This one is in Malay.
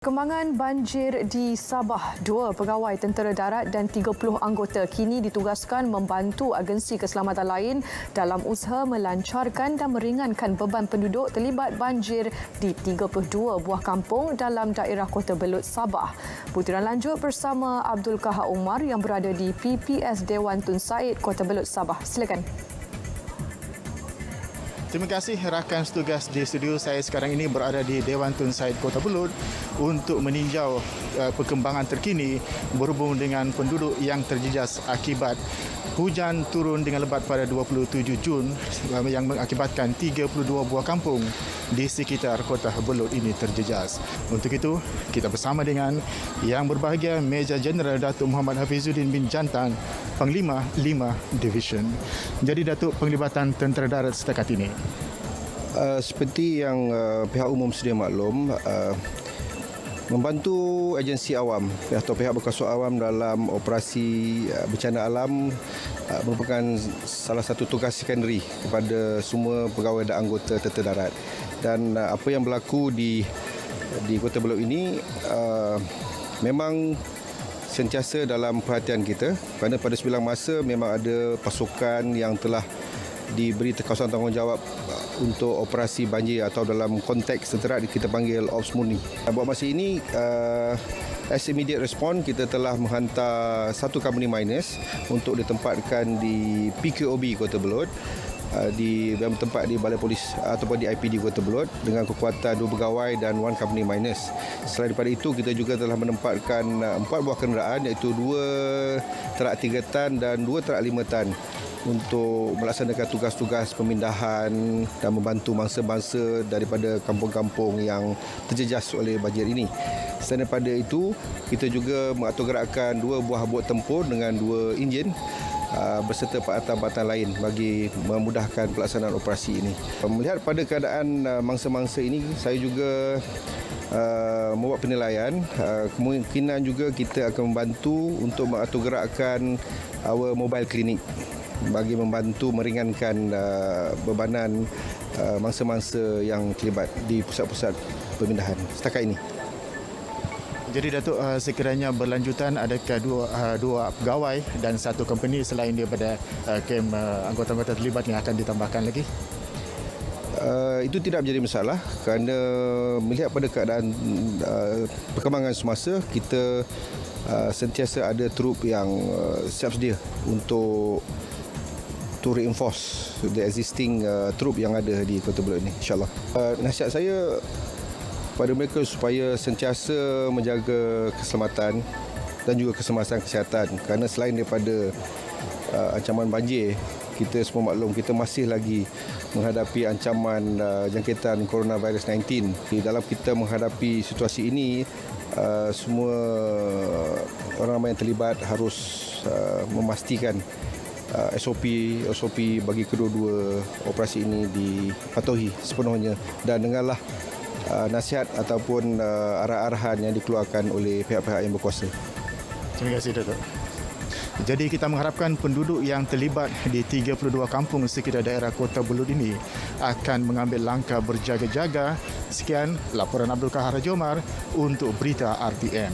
Kembangan banjir di Sabah, 2 pegawai tentera darat dan 30 anggota kini ditugaskan membantu agensi keselamatan lain dalam usaha melancarkan dan meringankan beban penduduk terlibat banjir di 32 buah kampung dalam daerah Kota Belud, Sabah. Butiran lanjut bersama Abdul Kahar Umar yang berada di PPS Dewan Tun Said, Kota Belud, Sabah. Silakan. Terima kasih rakan setugas di studio. Saya sekarang ini berada di Dewan Tun Said Kota Belud untuk meninjau perkembangan terkini berhubung dengan penduduk yang terjejas akibat hujan turun dengan lebat pada 27 Jun yang mengakibatkan 32 buah kampung di sekitar Kota Belud ini terjejas. Untuk itu, kita bersama dengan yang berbahagia Meja Jeneral Datuk Muhammad Hafizuddin bin Jantan, Panglima 5 Division. Jadi Datuk, penglibatan tentera darat setakat ini? Seperti yang pihak umum sedia maklum, membantu agensi awam atau pihak berkuasa awam dalam operasi bencana alam merupakan salah satu tugas sekondari kepada semua pegawai dan anggota tentera darat. Dan apa yang berlaku di Kota Belud ini memang sentiasa dalam perhatian kita, kerana pada sebilang masa memang ada pasukan yang telah diberi kawasan tanggungjawab untuk operasi banjir atau dalam konteks tentera kita panggil Ops Murni. Buat masa ini, as immediate response, kita telah menghantar satu company miners untuk ditempatkan di PKOB Kota Belud, yang bertempat di Balai Polis ataupun di IPD Kota Belud dengan kekuatan 2 pegawai dan 1 company miners. Selain daripada itu, kita juga telah menempatkan 4 buah kenderaan iaitu 2 terak 3 tan dan 2 terak 5 tan untuk melaksanakan tugas-tugas pemindahan dan membantu mangsa-mangsa daripada kampung-kampung yang terjejas oleh banjir ini. Selain daripada itu, kita juga mengaturgerakkan 2 buah bot tempur dengan 2 enjin berserta peralatan-peralatan lain bagi memudahkan pelaksanaan operasi ini. Melihat pada keadaan mangsa-mangsa ini, saya juga membuat penilaian kemungkinan juga kita akan membantu untuk mengaturgerakkan our mobile clinic bagi membantu meringankan bebanan mangsa-mangsa yang terlibat di pusat-pusat pemindahan setakat ini. Jadi Datuk, sekiranya berlanjutan, adakah dua pegawai dan 1 company selain daripada kem anggota-anggota terlibat yang akan ditambahkan lagi? Itu tidak menjadi masalah kerana melihat pada keadaan perkembangan semasa, kita sentiasa ada trup yang siap sedia untuk to reinforce the existing troop yang ada di Kota Belud ini, insyaAllah. Nasihat saya pada mereka supaya sentiasa menjaga keselamatan dan juga kesemasian kesihatan, kerana selain daripada ancaman banjir, kita semua maklum kita masih lagi menghadapi ancaman jangkitan coronavirus 19. Di dalam kita menghadapi situasi ini, semua orang ramai yang terlibat harus memastikan SOP bagi kedua-dua operasi ini dipatuhi sepenuhnya dan dengarlah nasihat ataupun arah-arahan yang dikeluarkan oleh pihak-pihak yang berkuasa. Terima kasih Datuk. Jadi kita mengharapkan penduduk yang terlibat di 32 kampung sekitar daerah Kota Belud ini akan mengambil langkah berjaga-jaga. Sekian laporan Abdul Kahar Umar untuk Berita RTM.